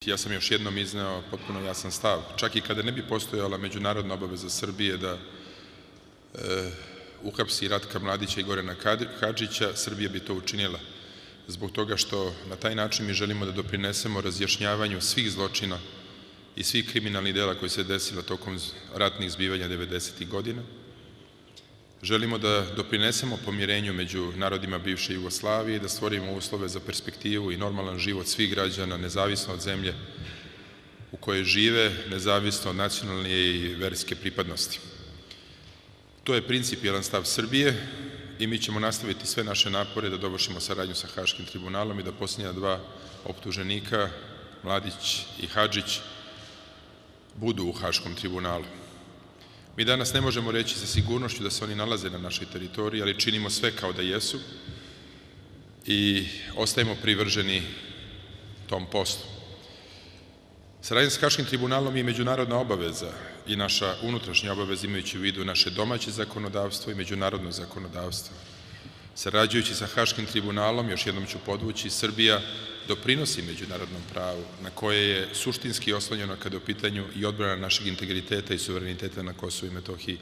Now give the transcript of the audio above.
ja sam još jednom izneo potpuno jasan stav. Čak i kada ne bi postojala međunarodna obaveza Srbije da uhapsi Ratka Mladića i Gorana Hadžića, Srbija bi to učinila. Zbog toga što na taj način mi želimo da doprinesemo razjašnjavanju svih zločina i svih kriminalnih dela koji se desila tokom ratnih zbivanja 90. godina. Želimo da doprinesemo pomirenju među narodima bivše Jugoslavije i da stvorimo uslove za perspektivu i normalan život svih građana, nezavisno od zemlje u kojoj žive, nezavisno od nacionalne i verske pripadnosti. To je principijelan stav Srbije i mi ćemo nastaviti sve naše napore da dovršimo saradnju sa Haškim tribunalom i da posljednja dva optuženika, Mladić i Hadžić, budu u Haškom tribunalu. Mi danas ne možemo reći sa sigurnošću da se oni nalaze na našoj teritoriji, ali činimo sve kao da jesu i ostajemo privrženi tom poslu. Saradnja sa Haškim tribunalom je međunarodna obaveza i naša unutrašnja obaveza, imajući u vidu naše domaće zakonodavstvo i međunarodno zakonodavstvo. Sarađujući sa Haškim tribunalom, još jednom ću podvući, Srbija doprinosi međunarodnom pravu na koje je suštinski oslonjeno kada je u pitanju i odbrana našeg integriteta i suvereniteta na Kosovu i Metohiji.